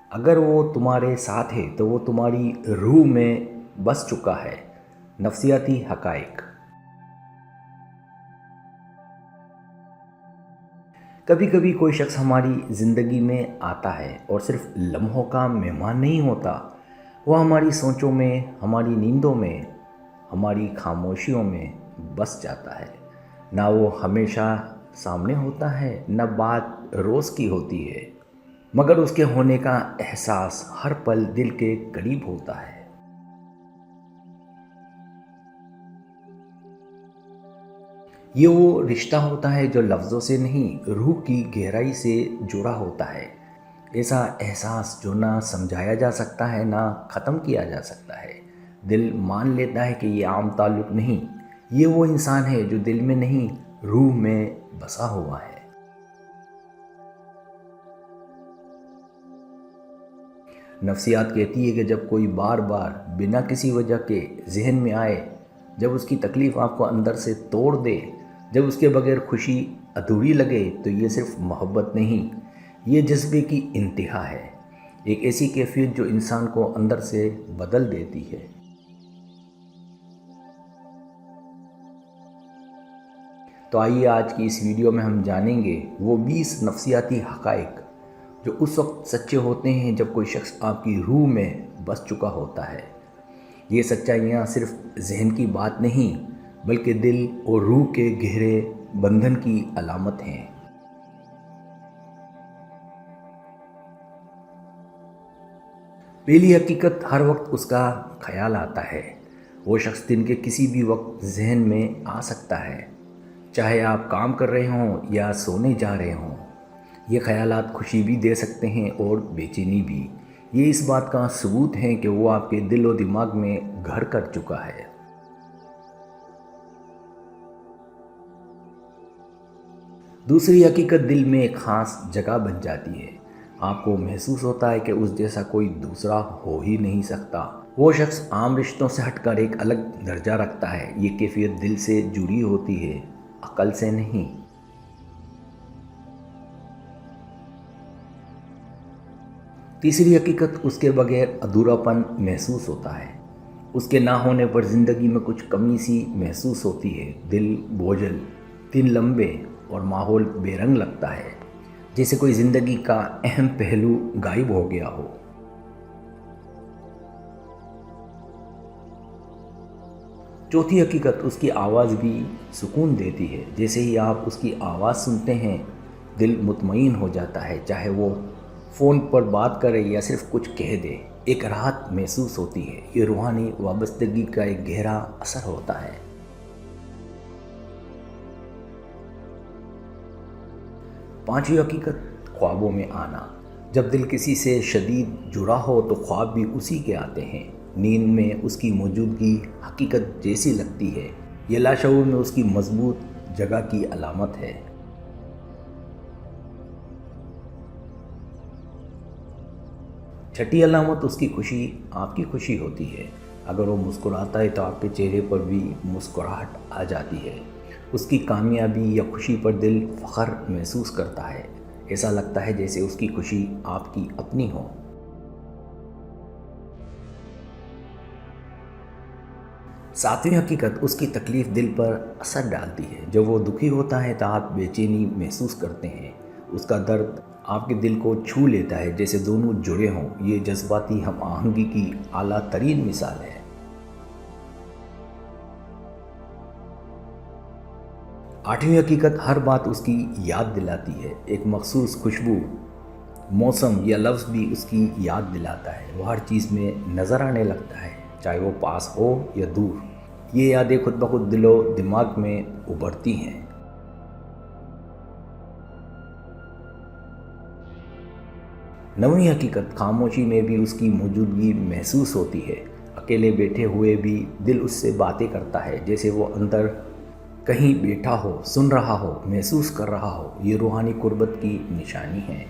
اگر وہ تمہارے ساتھ ہے تو وہ تمہاری روح میں بس چکا ہے۔ نفسیاتی حقائق۔ کبھی کبھی کوئی شخص ہماری زندگی میں آتا ہے اور صرف لمحوں کا مہمان نہیں ہوتا، وہ ہماری سوچوں میں، ہماری نیندوں میں، ہماری خاموشیوں میں بس جاتا ہے۔ نہ وہ ہمیشہ سامنے ہوتا ہے، نہ بات روز کی ہوتی ہے، مگر اس کے ہونے کا احساس ہر پل دل کے قریب ہوتا ہے۔ یہ وہ رشتہ ہوتا ہے جو لفظوں سے نہیں، روح کی گہرائی سے جڑا ہوتا ہے۔ ایسا احساس جو نہ سمجھایا جا سکتا ہے، نہ ختم کیا جا سکتا ہے۔ دل مان لیتا ہے کہ یہ عام تعلق نہیں، یہ وہ انسان ہے جو دل میں نہیں، روح میں بسا ہوا ہے۔ نفسیات کہتی ہے کہ جب کوئی بار بار بنا کسی وجہ کے ذہن میں آئے، جب اس کی تکلیف آپ کو اندر سے توڑ دے، جب اس کے بغیر خوشی ادھوری لگے، تو یہ صرف محبت نہیں، یہ جذبے کی انتہا ہے۔ ایک ایسی کیفیت جو انسان کو اندر سے بدل دیتی ہے۔ تو آئیے آج کی اس ویڈیو میں ہم جانیں گے وہ 20 نفسیاتی حقائق جو اس وقت سچے ہوتے ہیں جب کوئی شخص آپ کی روح میں بس چکا ہوتا ہے۔ یہ سچائیاں صرف ذہن کی بات نہیں، بلکہ دل اور روح کے گہرے بندھن کی علامت ہیں۔ پہلی حقیقت، ہر وقت اس کا خیال آتا ہے۔ وہ شخص دن کے کسی بھی وقت ذہن میں آ سکتا ہے، چاہے آپ کام کر رہے ہوں یا سونے جا رہے ہوں۔ یہ خیالات خوشی بھی دے سکتے ہیں اور بے چینی بھی۔ یہ اس بات کا ثبوت ہے کہ وہ آپ کے دل و دماغ میں گھر کر چکا ہے۔ دوسری حقیقت، دل میں ایک خاص جگہ بن جاتی ہے۔ آپ کو محسوس ہوتا ہے کہ اس جیسا کوئی دوسرا ہو ہی نہیں سکتا۔ وہ شخص عام رشتوں سے ہٹ کر ایک الگ درجہ رکھتا ہے۔ یہ کیفیت دل سے جڑی ہوتی ہے، عقل سے نہیں۔ تیسری حقیقت، اس کے بغیر ادھورا پن محسوس ہوتا ہے۔ اس کے نہ ہونے پر زندگی میں کچھ کمی سی محسوس ہوتی ہے۔ دل بوجھل، دن لمبے اور ماحول بے رنگ لگتا ہے، جیسے کوئی زندگی کا اہم پہلو غائب ہو گیا ہو۔ چوتھی حقیقت، اس کی آواز بھی سکون دیتی ہے۔ جیسے ہی آپ اس کی آواز سنتے ہیں، دل مطمئن ہو جاتا ہے، چاہے وہ فون پر بات کرے یا صرف کچھ کہہ دے، ایک راحت محسوس ہوتی ہے۔ یہ روحانی وابستگی کا ایک گہرا اثر ہوتا ہے۔ پانچویں حقیقت، خوابوں میں آنا۔ جب دل کسی سے شدید جڑا ہو تو خواب بھی اسی کے آتے ہیں۔ نیند میں اس کی موجودگی حقیقت جیسی لگتی ہے۔ یہ لاشعور میں اس کی مضبوط جگہ کی علامت ہے۔ چھٹی علامت، اس کی خوشی آپ کی خوشی ہوتی ہے۔ اگر وہ مسکراتا ہے تو آپ کے چہرے پر بھی مسکراہٹ آ جاتی ہے۔ اس کی کامیابی یا خوشی پر دل فخر محسوس کرتا ہے۔ ایسا لگتا ہے جیسے اس کی خوشی آپ کی اپنی ہو۔ ساتویں حقیقت، اس کی تکلیف دل پر اثر ڈالتی ہے۔ جب وہ دکھی ہوتا ہے تو آپ بے چینی محسوس کرتے ہیں۔ اس کا درد آپ کے دل کو چھو لیتا ہے، جیسے دونوں جڑے ہوں۔ یہ جذباتی ہم آہنگی کی اعلیٰ ترین مثال ہے۔ آٹھویں حقیقت، ہر بات اس کی یاد دلاتی ہے۔ ایک مخصوص خوشبو، موسم یا لفظ بھی اس کی یاد دلاتا ہے۔ وہ ہر چیز میں نظر آنے لگتا ہے، چاہے وہ پاس ہو یا دور۔ یہ یادیں خود بخود دل و دماغ میں ابھرتی ہیں۔ نویں حقیقت، خاموشی میں بھی اس کی موجودگی محسوس ہوتی ہے۔ اکیلے بیٹھے ہوئے بھی دل اس سے باتیں کرتا ہے، جیسے وہ اندر کہیں بیٹھا ہو، سن رہا ہو، محسوس کر رہا ہو۔ یہ روحانی قربت کی نشانی ہے۔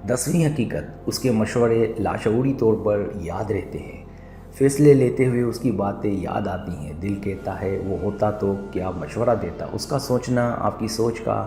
10ویں حقیقت، اس کے مشورے لاشعوری طور پر یاد رہتے ہیں۔ فیصلے لیتے ہوئے اس کی باتیں یاد آتی ہیں۔ دل کہتا ہے وہ ہوتا تو کیا مشورہ دیتا۔ اس کا سوچنا آپ کی سوچ کا